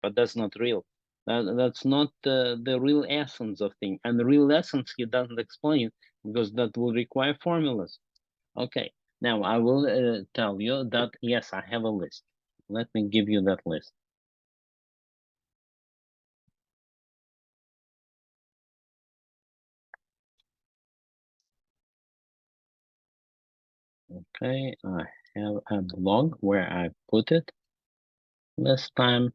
but that's not real. That's not the real essence of thing. And the real essence he doesn't explain because that will require formulas. Okay, now I will tell you that, yes, I have a list. Let me give you that list. Okay, I have a blog where I put it last time.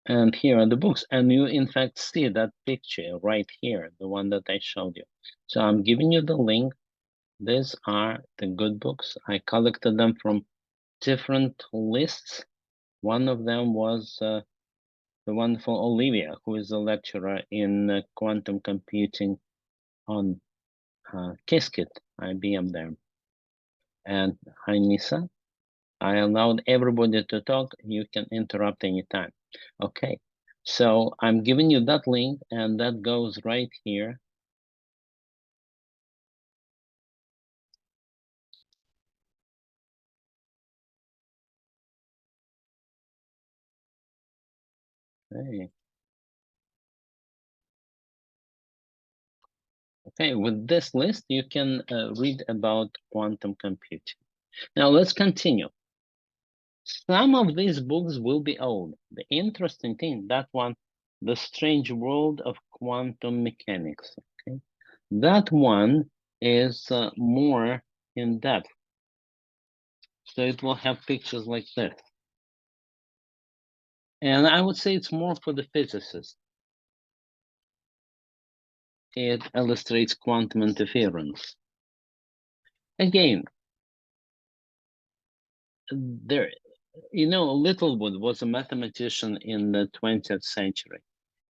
And here are the books. And you, in fact, see that picture right here, the one that I showed you. So I'm giving you the link. These are the good books. I collected them from different lists. One of them was the wonderful Olivia, who is a lecturer in quantum computing on Qiskit, IBM there. And hi, Nisa. I allowed everybody to talk. You can interrupt anytime. Okay, so I'm giving you that link, and that goes right here. Okay. Okay, with this list, you can read about quantum computing. Now let's continue. Some of these books will be old. The interesting thing, that one, The Strange World of Quantum Mechanics. Okay, that one is more in depth. So it will have pictures like this. And I would say it's more for the physicist. It illustrates quantum interference. Again, there, Littlewood was a mathematician in the 20th century,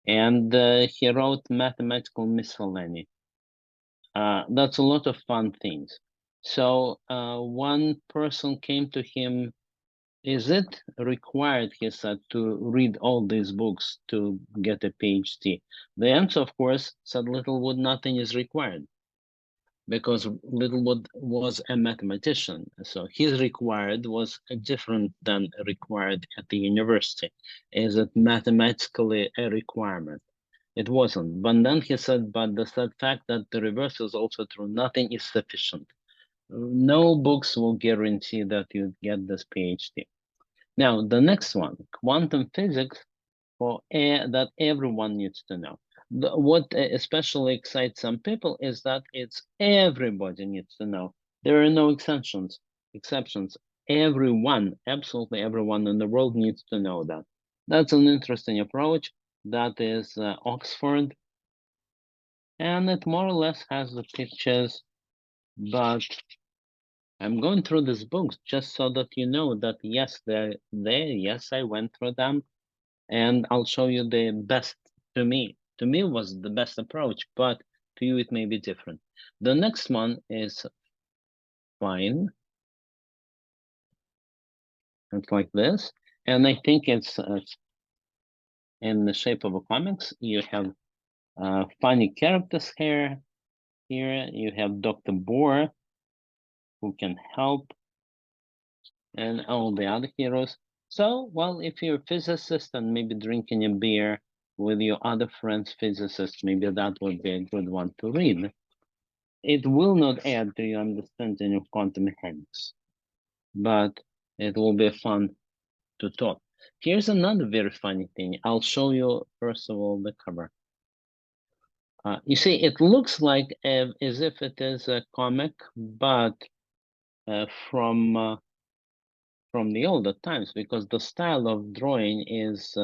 and he wrote Mathematical Miscellany. That's a lot of fun things. So one person came to him. Is it required, he said, to read all these books to get a PhD? The answer, of course, said Littlewood, nothing is required, because Littlewood was a mathematician. So his required was different than required at the university. Is it mathematically a requirement? It wasn't. But then he said, but the sad fact that the reverse is also true. Nothing is sufficient. No books will guarantee that you get this PhD. Now, the next one, quantum physics for that everyone needs to know. What especially excites some people is that it's everybody needs to know. There are no exceptions. Everyone, absolutely everyone in the world needs to know that. That's an interesting approach. That is Oxford, and it more or less has the pictures, but I'm going through these books just so that you know that yes, they're there. Yes, I went through them, and I'll show you the best to me. To me was the best approach, but to you it may be different. The next one is fine. It's like this, and I think it's in the shape of a comics. You have funny characters here. Here you have Dr. Bohr, who can help, and all the other heroes. So, well, if you're a physicist and maybe drinking a beer with your other friends physicists, maybe that would be a good one to read. It will not add to your understanding of quantum mechanics, but it will be fun to talk. Here's another very funny thing. I'll show you, first of all, the cover. You see, it looks like as if it is a comic, but from the older times, because the style of drawing is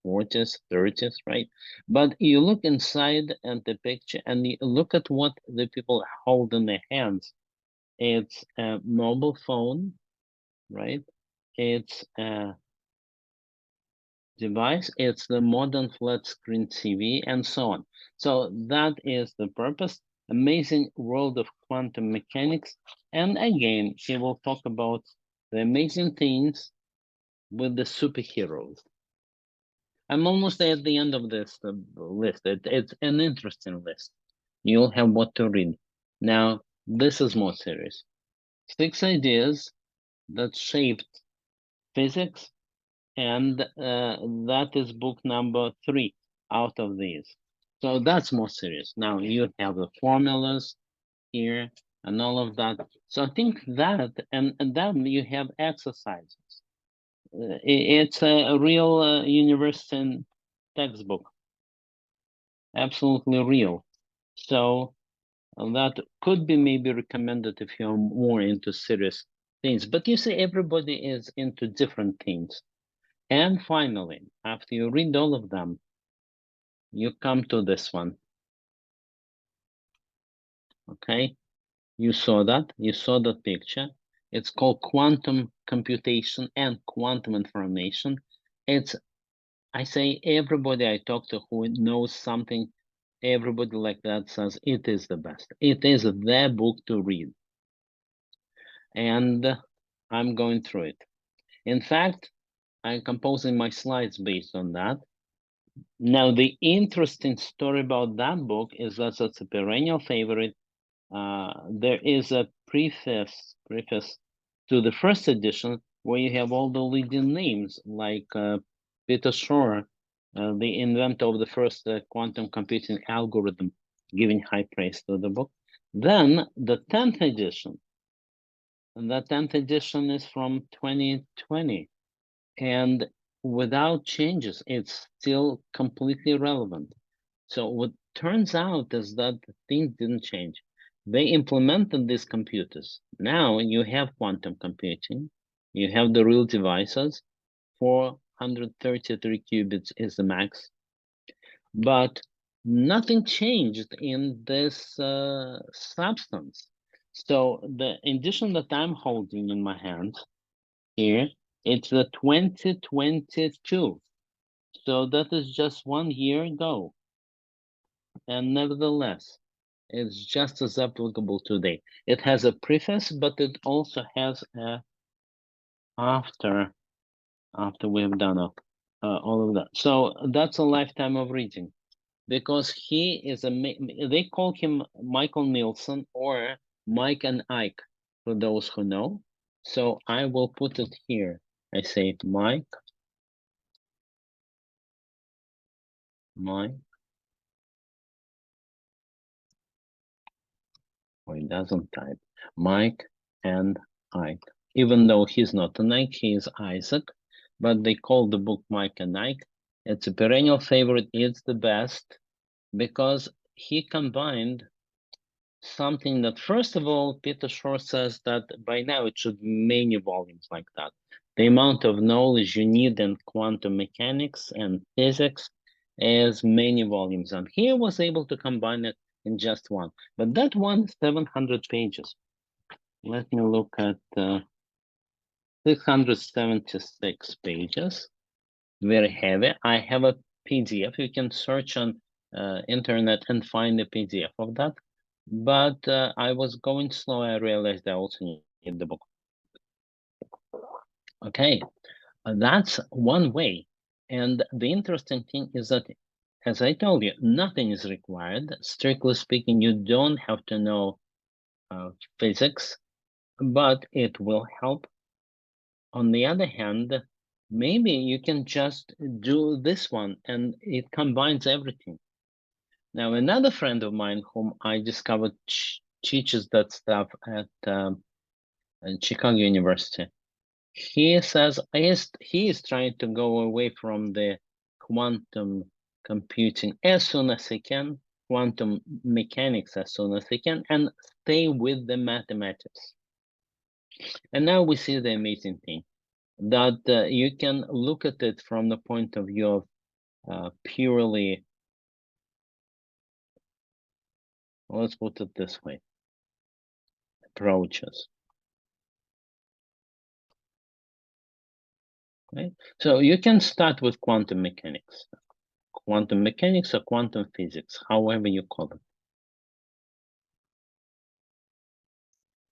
40s, 30s, right? But you look inside at the picture and you look at what the people hold in their hands. It's a mobile phone, right? It's a device, it's the modern flat screen TV, and so on. So that is the purpose. Amazing world of quantum mechanics. And again, he will talk about the amazing things with the superheroes. I'm almost at the end of this list. It's an interesting list. You'll have what to read. Now, this is more serious. 6 ideas that shaped physics, and that is book number 3 out of these. So that's more serious. Now you have the formulas here and all of that. So I think that, and then you have exercises. It's a real university textbook, absolutely real. So that could be maybe recommended if you're more into serious things. But you see, everybody is into different things. And finally, after you read all of them, you come to this one. Okay, you saw that, you saw that picture. It's called quantum computation and quantum information. It's, I say, everybody I talk to who knows something, everybody like that says it is the best. It is the book to read. And I'm going through it. In fact, I'm composing my slides based on that. Now, the interesting story about that book is that it's a perennial favorite. There is a preface to the first edition where you have all the leading names like Peter Shor, the inventor of the first quantum computing algorithm, giving high praise to the book. Then the 10th edition, and the 10th edition is from 2020, and without changes, it's still completely relevant. So what turns out is that things didn't change. They implemented these computers. Now you have quantum computing, you have the real devices, 433 qubits is the max, but nothing changed in this substance. So the edition that I'm holding in my hand here, it's the 2022. So that is just 1 year ago. And nevertheless, it's just as applicable today. It has a preface, but it also has a after we've done all of that. So that's a lifetime of reading, because he is they call him Michael Nielsen or Mike and Ike, for those who know. So I will put it here. I say Mike. Or he doesn't type. Mike and Ike. Even though he's not an Ike, he is Isaac, but they call the book Mike and Ike. It's a perennial favorite. It's the best because he combined something that, first of all, Peter Shor says that by now it should be many volumes like that. The amount of knowledge you need in quantum mechanics and physics is many volumes, and he was able to combine it in just one. But that one, 700 pages. Let me look at 676 pages. Very heavy. I have a PDF. You can search on internet and find a PDF of that. But I was going slow. I realized I also need the book. Okay, that's one way. And the interesting thing is that, as I told you, nothing is required. Strictly speaking, you don't have to know physics, but it will help. On the other hand, maybe you can just do this one and it combines everything. Now, another friend of mine whom I discovered teaches that stuff at Chicago University. He says he is trying to go away from the quantum computing as soon as he can, quantum mechanics as soon as he can, and stay with the mathematics. And now we see the amazing thing that you can look at it from the point of view of purely, let's put it this way, approaches. Okay, so you can start with quantum mechanics or quantum physics, however you call it.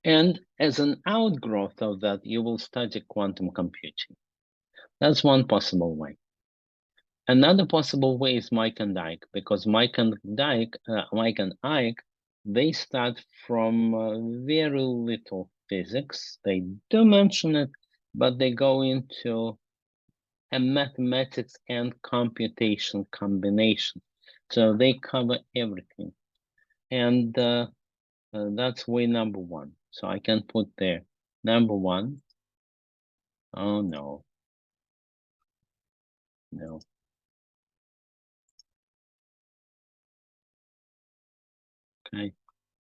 And as an outgrowth of that, you will study quantum computing. That's one possible way. Another possible way is Mike and Ike, because Mike and Ike, they start from very little physics. They do mention it, but they go into a mathematics and computation combination. So they cover everything. And that's way number one. So I can put there number one. Oh, no. No. Okay.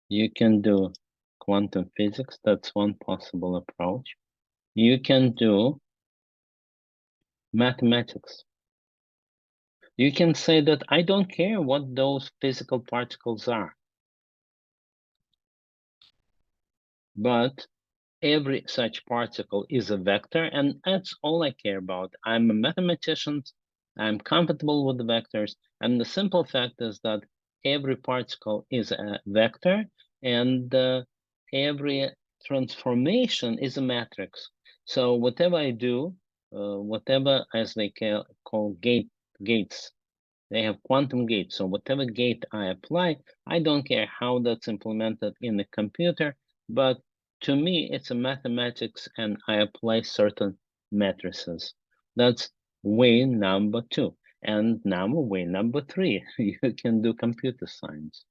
You can do quantum physics. That's one possible approach. You can do mathematics. You can say that I don't care what those physical particles are, but every such particle is a vector, and that's all I care about. I'm a mathematician, I'm compatible with the vectors, and the simple fact is that every particle is a vector, and every transformation is a matrix. So whatever I do, whatever as they call gates, they have quantum gates. So whatever gate I apply, I don't care how that's implemented in the computer, but to me, it's a mathematics and I apply certain matrices. That's way number two. And now way number three, you can do computer science.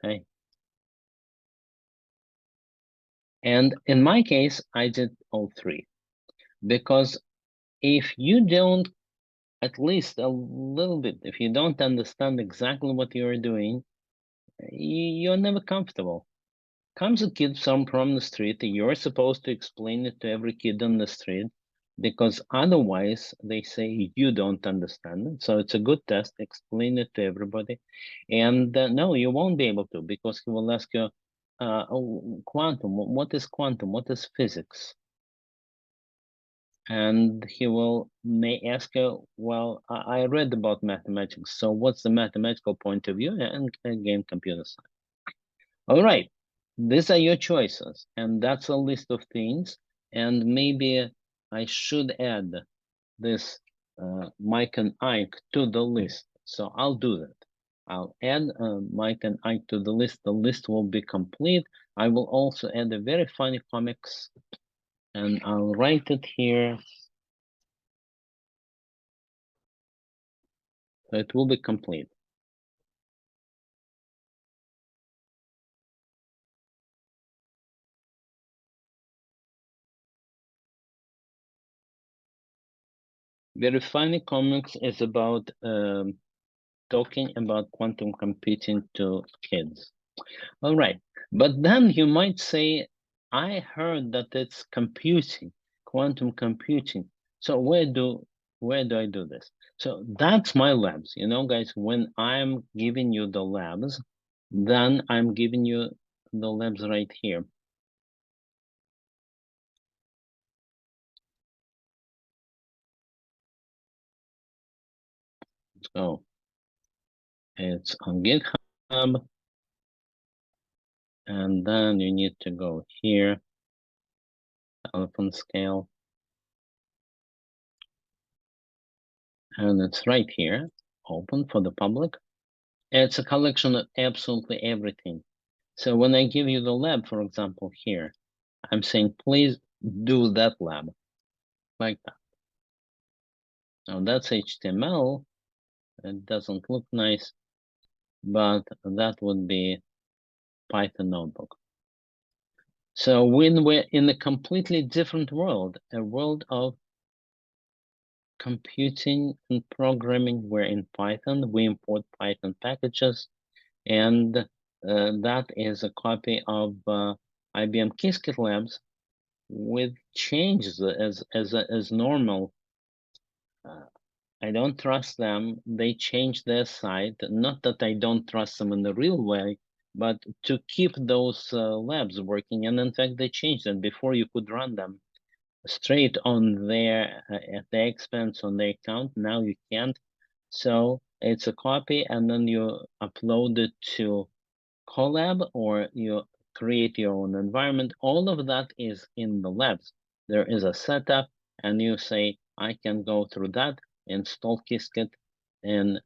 Okay. And in my case, I did all three because if you don't, at least a little bit, if you don't understand exactly what you're doing, you're never comfortable. Comes a kid from the street, you're supposed to explain it to every kid on the street because otherwise they say you don't understand it. So it's a good test, explain it to everybody. And no, you won't be able to because he will ask you, oh, quantum, what is quantum? What is physics? And he may ask you, well, I read about mathematics. So what's the mathematical point of view? And again, computer science. All right, these are your choices, and that's a list of things. And maybe I should add this Mike and Ike to the list. So I'll do that. I'll add Mike and Ike to the list. The list will be complete. I will also add a very funny comics, and I'll write it here. So it will be complete. Very funny comics is about talking about quantum computing to kids. All right, but then you might say, I heard that it's computing, quantum computing. So where do I do this? So that's my labs. You know, guys, when I'm giving you the labs, then I'm giving you the labs right here. So it's on GitHub. And then you need to go here, elephant scale. And it's right here, open for the public. It's a collection of absolutely everything. So when I give you the lab, for example, here, I'm saying, please do that lab, like that. Now that's HTML. It doesn't look nice, but that would be Python notebook. So when we're in a completely different world, a world of computing and programming, we're in Python, we import Python packages, and that is a copy of IBM Qiskit Labs with changes as normal. I don't trust them. They changed their site. Not that I don't trust them in the real way, but to keep those labs working. And in fact, they changed them. Before you could run them straight on their at their expense on their account. Now you can't. So it's a copy, and then you upload it to Colab or you create your own environment. All of that is in the labs. There is a setup, and you say, I can go through that, install Qiskit, and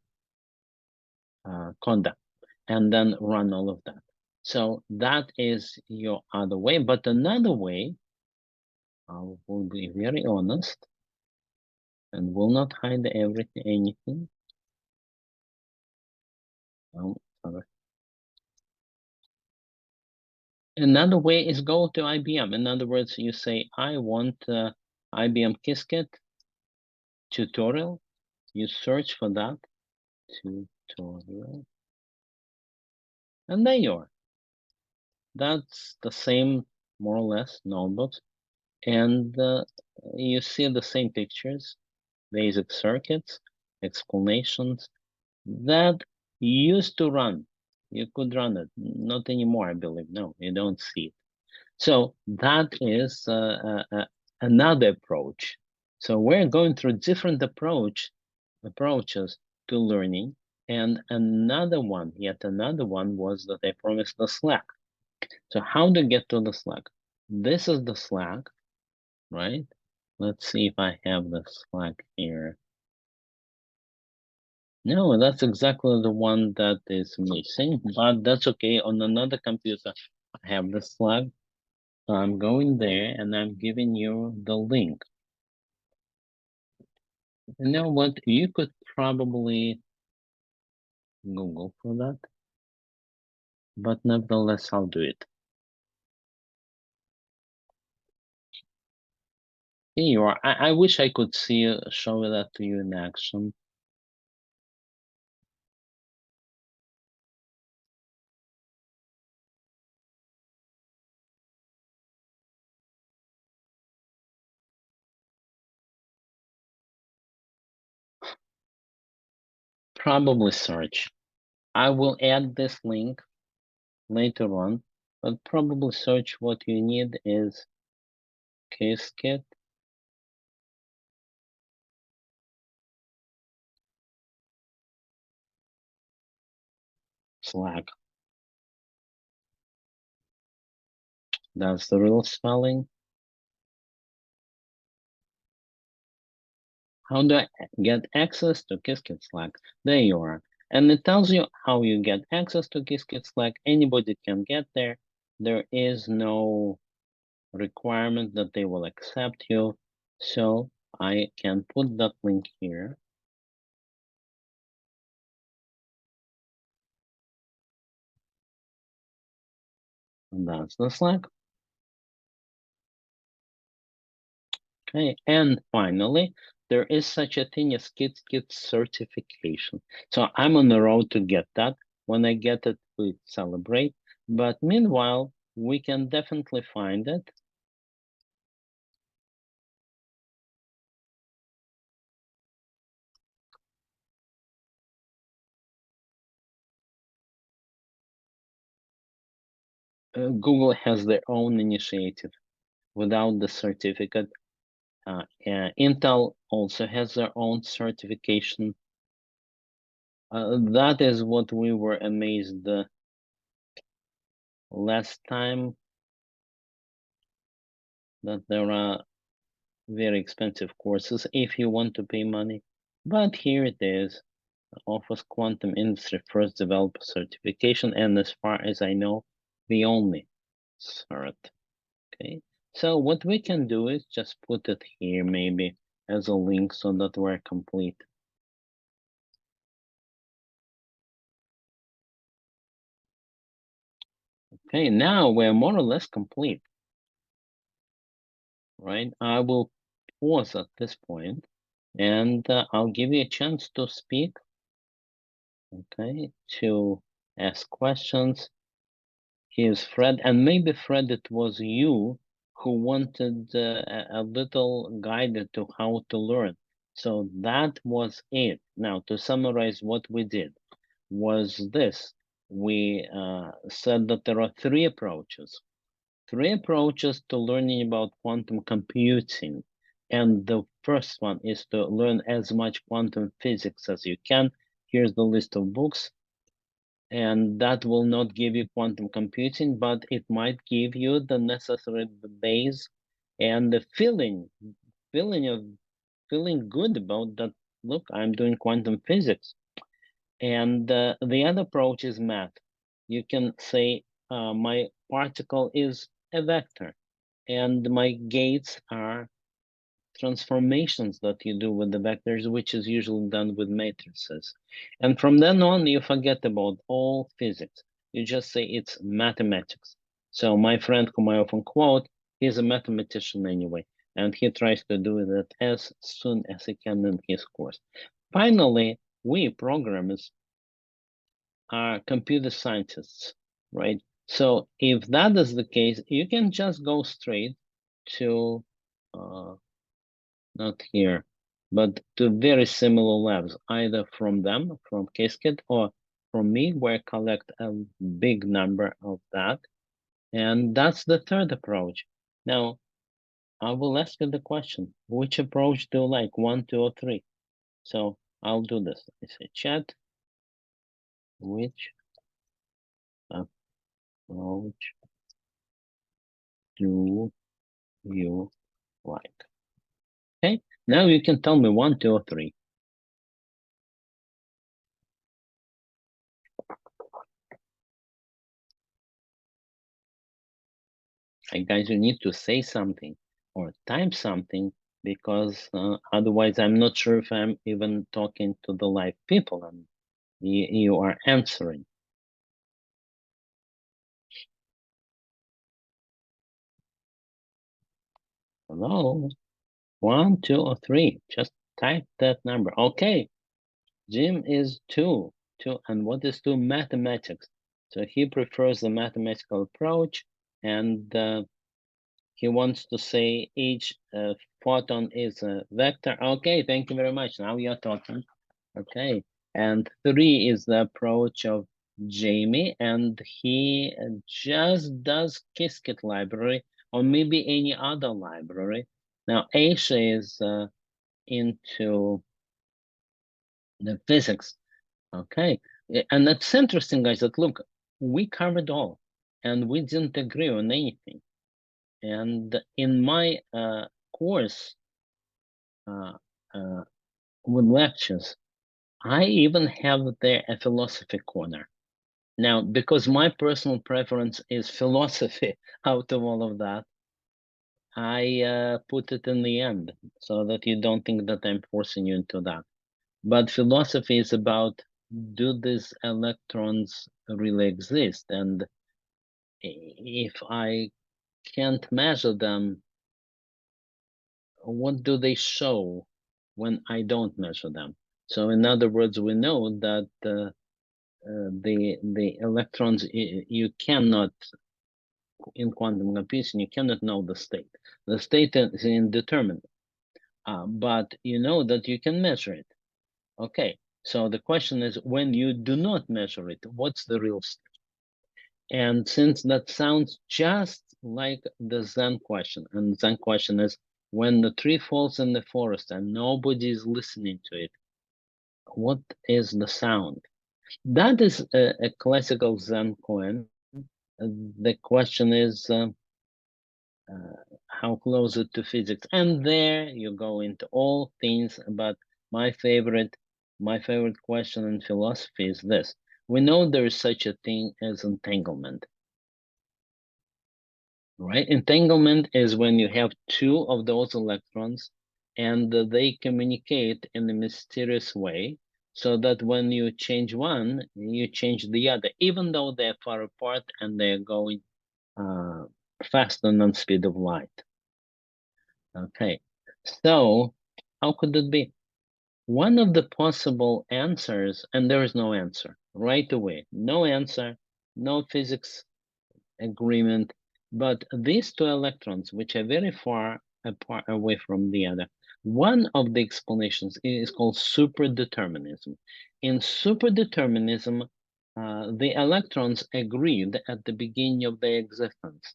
conduct, and then run all of that. So that is your other way. But another way, I will be very honest and will not hide anything. Oh, sorry. Another way is go to IBM. In other words, you say, I want IBM Qiskit tutorial. You search for that tutorial, and there you are. That's the same, more or less, notebooks. And you see the same pictures, basic circuits, explanations that used to run. You could run it, not anymore, I believe. No, you don't see it. So that is another approach. So we're going through different approaches to learning. And another one, yet another one was that I promised the Slack. So how to get to the Slack? This is the Slack, right? Let's see if I have the Slack here. No, that's exactly the one that is missing, but that's okay. On another computer, I have the Slack. So I'm going there and I'm giving you the link. You know what? You could probably Google for that, but nevertheless, I'll do it. Here you are. I wish I could show that to you in action. Probably search. I will add this link later on, but probably search what you need is Qiskit Slack. That's the real spelling. How do I get access to Qiskit Slack? There you are. And it tells you how you get access to Qiskit Slack. Anybody can get there. There is no requirement that they will accept you. So I can put that link here. And that's the Slack. Okay, and finally, there is such a thing as Qiskit certification. So I'm on the road to get that. When I get it, we celebrate. But meanwhile, we can definitely find it. Google has their own initiative without the certificate. Intel also has their own certification. That is what we were amazed last time, that there are very expensive courses if you want to pay money. But here it is, offers quantum industry first developer certification, and as far as I know, the only cert. Okay, so what we can do is just put it here maybe as a link so that we're complete. Okay, now we're more or less complete, right? I will pause at this point and I'll give you a chance to speak, okay, to ask questions. Here's Fred, and maybe Fred, it was you who wanted a little guide to how to learn. So that was it. Now, to summarize what we did was this. We said that there are three approaches to learning about quantum computing. And the first one is to learn as much quantum physics as you can. Here's the list of books. And that will not give you quantum computing, but it might give you the necessary base and the feeling good about that. Look, I'm doing quantum physics. And the other approach is math. You can say my particle is a vector, and my gates are transformations that you do with the vectors, which is usually done with matrices. And from then on, you forget about all physics. You just say it's mathematics. So my friend whom I often quote, he's a mathematician anyway, and he tries to do that as soon as he can in his course. Finally, we programmers are computer scientists, right? So if that is the case, you can just go straight to uh, not here, but to very similar labs, either from them, from Qiskit, or from me, where I collect a big number of that. And that's the third approach. Now, I will ask you the question, which approach do you like, 1, 2, or 3? So I'll do this. I say chat, which approach do you like? Okay, now you can tell me 1, 2, or 3. Hey guys, you need to say something or type something because otherwise I'm not sure if I'm even talking to the live people and you are answering. Hello, 1, 2, or 3. Just type that number. Okay, Jim is 2. 2, and what is 2? Mathematics. So he prefers the mathematical approach, and he wants to say each photon is a vector. Okay, thank you very much. Now you're talking. Okay, and 3 is the approach of Jamie, and he just does Qiskit library or maybe any other library. Now, Aisha is into the physics. Okay, and it's interesting, guys, that look, we covered all, and we didn't agree on anything. And in my course uh, uh, with lectures, I even have there a philosophy corner. Now, because my personal preference is philosophy out of all of that, I put it in the end so that you don't think that I'm forcing you into that. But philosophy is about, do these electrons really exist? And if I can't measure them, what do they show when I don't measure them? So in other words, we know that the electrons, you cannot, in quantum computing, you cannot know the state. The state is indeterminate, but you know that you can measure it. Okay, so the question is, when you do not measure it, what's the real state? And since that sounds just like the Zen question, and the Zen question is, when the tree falls in the forest and nobody is listening to it, what is the sound? That is a classical Zen coin. The question is, how close it to physics, and there you go into all things. But my favorite question in philosophy is this: we know there is such a thing as entanglement, right? Entanglement is when you have two of those electrons and they communicate in a mysterious way, so that when you change one, you change the other, even though they're far apart and they're going faster than the speed of light. Okay, so how could it be? One of the possible answers, and there is no answer right away, no answer, no physics agreement, but these two electrons, which are very far apart away from the other, one of the explanations is called superdeterminism. In superdeterminism, the electrons agreed at the beginning of their existence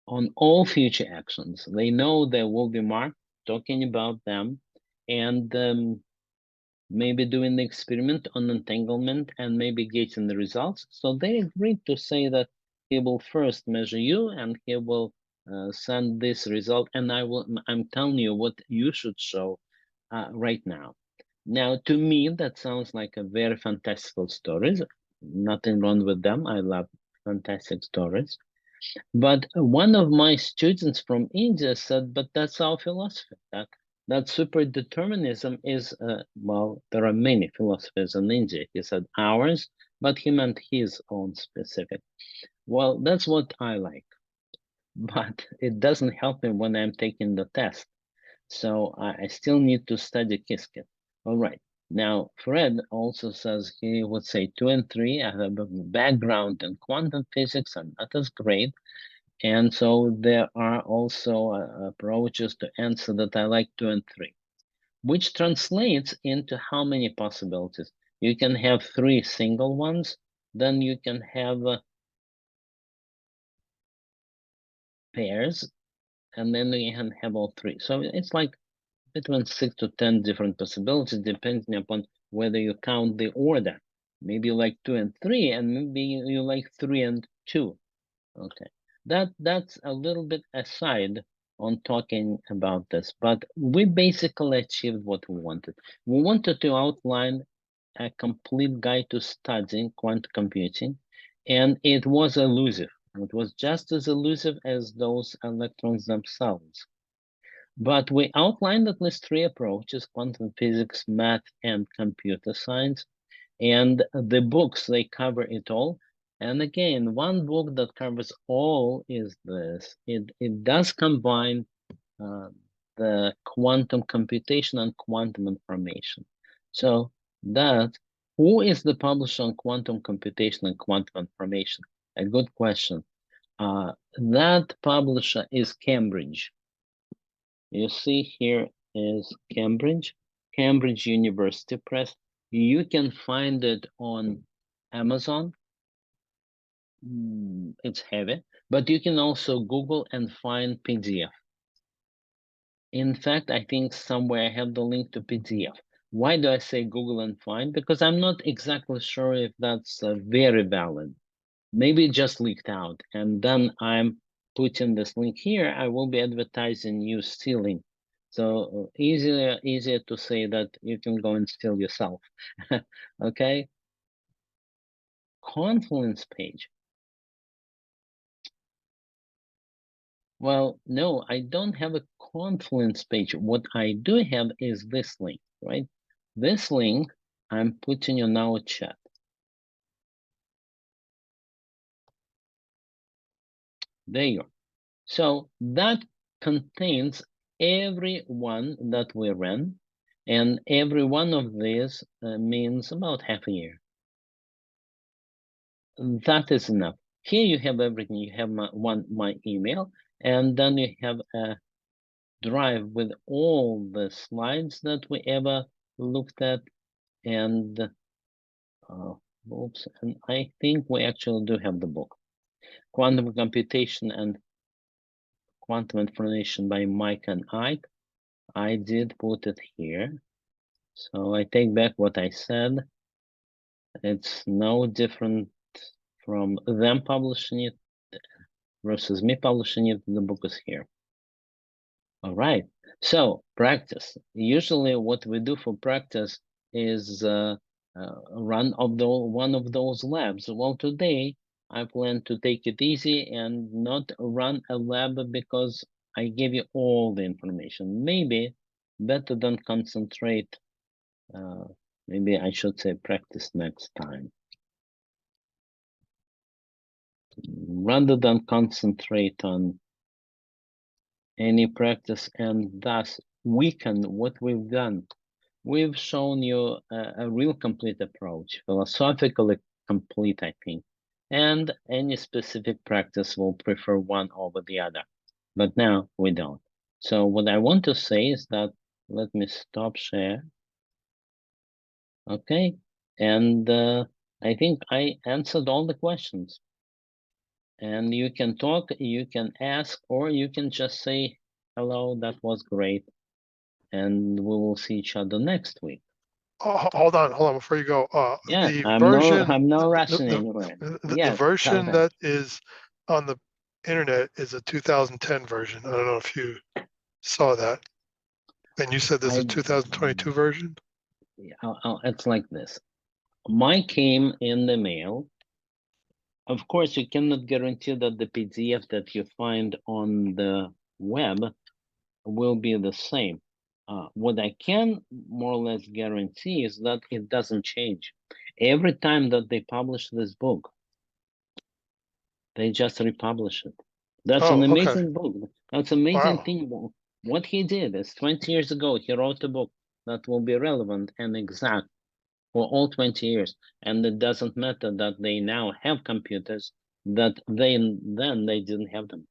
on all future actions. They know there will be Mark talking about them and maybe doing the experiment on entanglement and maybe getting the results. So they agreed to say that he will first measure you and he will send this result, and I'm telling you what you should show right now. Now, to me, that sounds like a very fantastical stories. Nothing wrong with them. I love fantastic stories. But one of my students from India said, but that's our philosophy, that super determinism is, well, there are many philosophies in India. He said ours, but he meant his own specific. Well, that's what I like, but it doesn't help me when I'm taking the test. So I still need to study Qiskit. All right. Now, Fred also says he would say 2 and 3. I have a background in quantum physics, and that is great. And so there are also approaches to answer that I like 2 and 3, which translates into how many possibilities. You can have 3 single ones, then you can have pairs, and then you can have all 3. So it's like between 6 to 10 different possibilities, depending upon whether you count the order. Maybe you like 2 and 3, and maybe you like 3 and 2. Okay, that's a little bit aside on talking about this, but we basically achieved what we wanted. We wanted to outline a complete guide to studying quantum computing, and it was elusive. It was just as elusive as those electrons themselves. But we outlined at least 3 approaches: quantum physics, math, and computer science. And the books, they cover it all. And again, one book that covers all is this. It does combine the quantum computation and quantum information. So that, who is the publisher on quantum computation and quantum information? A good question. That publisher is Cambridge. You see here is Cambridge University Press. You can find it on Amazon. It's heavy, but you can also Google and find PDF. In fact, I think somewhere I have the link to PDF. Why do I say Google and find? Because I'm not exactly sure if that's very valid. Maybe it just leaked out, and then I'm putting this link here. I will be advertising you stealing. So easier to say that you can go and steal yourself. Okay. Confluence page. Well, no, I don't have a Confluence page. What I do have is this link, right? This link I'm putting in our chat. There you are. So that contains every one that we ran, and every one of these means about half a year. That is enough. Here you have everything. You have my email, and then you have a drive with all the slides that we ever looked at, and oops, and I think we actually do have the book, Quantum Computation and Quantum Information by Mike and Ike. I did put it here. So I take back what I said. It's no different from them publishing it versus me publishing it. The book is here. All right. So practice. Usually what we do for practice is run one of those labs. Well, today I plan to take it easy and not run a lab because I gave you all the information. Maybe better than concentrate. Maybe I should say practice next time. Rather than concentrate on any practice and thus weaken what we've done. We've shown you a real complete approach, philosophically complete, I think, and any specific practice will prefer one over the other. But now we don't. So what I want to say is that, let me stop share. Okay, and I think I answered all the questions. And you can talk, you can ask, or you can just say, hello, that was great. And we will see each other next week. Oh, hold on before you go. Yeah, The I'm version, no rushing anywhere. the version that is on the internet is a 2010 version. I don't know if you saw that. And you said there's a 2022 version? it's like this. Mine came in the mail. Of course, you cannot guarantee that the PDF that you find on the web will be the same. What I can more or less guarantee is that it doesn't change. Every time that they publish this book, they just republish it. That's an Oh, okay. amazing book. That's amazing Wow. thing. What he did is 20 years ago, he wrote a book that will be relevant and exact for all 20 years. And it doesn't matter that they now have computers that then they didn't have them.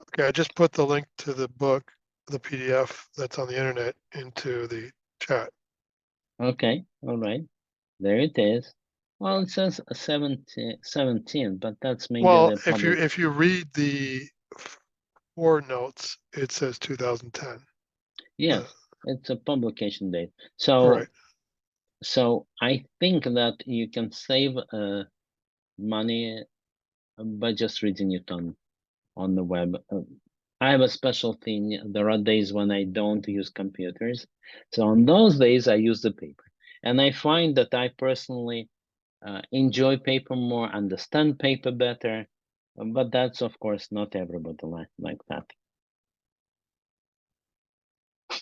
Okay, I just put the link to the book, the PDF that's on the internet, into the chat. Okay, all right. There it is. Well, it says 17, but that's maybe Well, the public. if you read the footnotes, it says 2010. Yes, it's a publication date. So, Right. so I think that you can save money by just reading it on the web. I have a special thing. There are days when I don't use computers. So on those days, I use the paper. And I find that I personally enjoy paper more, understand paper better. But that's, of course, not everybody like that.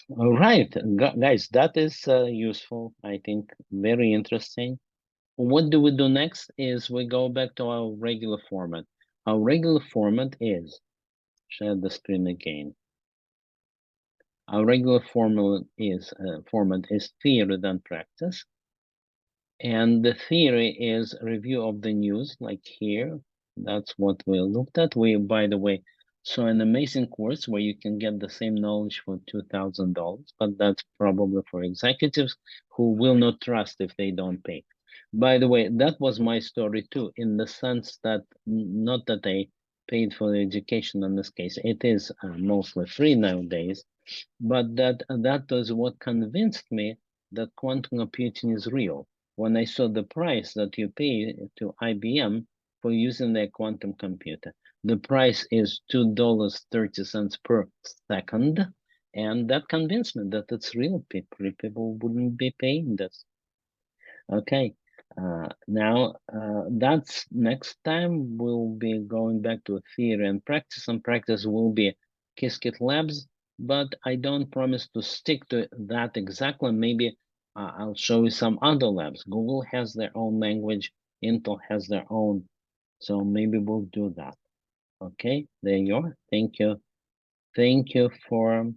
All right, guys, that is useful. I think very interesting. What do we do next is we go back to our regular format. Our regular format is, share the screen again. Our regular format is theory then practice. And the theory is review of the news, like here. That's what we looked at. We, by the way, saw an amazing course where you can get the same knowledge for $2,000, but that's probably for executives who will not trust if they don't pay. By the way, that was my story too, in the sense that not that I paid for the education in this case. It is mostly free nowadays, but that was what convinced me that quantum computing is real. When I saw the price that you pay to IBM for using their quantum computer, the price is $2.30 per second, and that convinced me that it's real. People wouldn't be paying this. Okay, now that's next time we'll be going back to theory and practice will be Qiskit Labs, but I don't promise to stick to that exactly. Maybe I'll show you some other labs. Google has their own language, Intel has their own, so maybe we'll do that. Okay, there you are. Thank you. Thank you for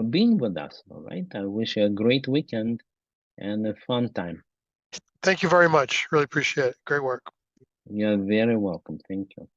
being with us, all right? I wish you a great weekend and a fun time. Thank you very much. Really appreciate it. Great work. You're very welcome. Thank you.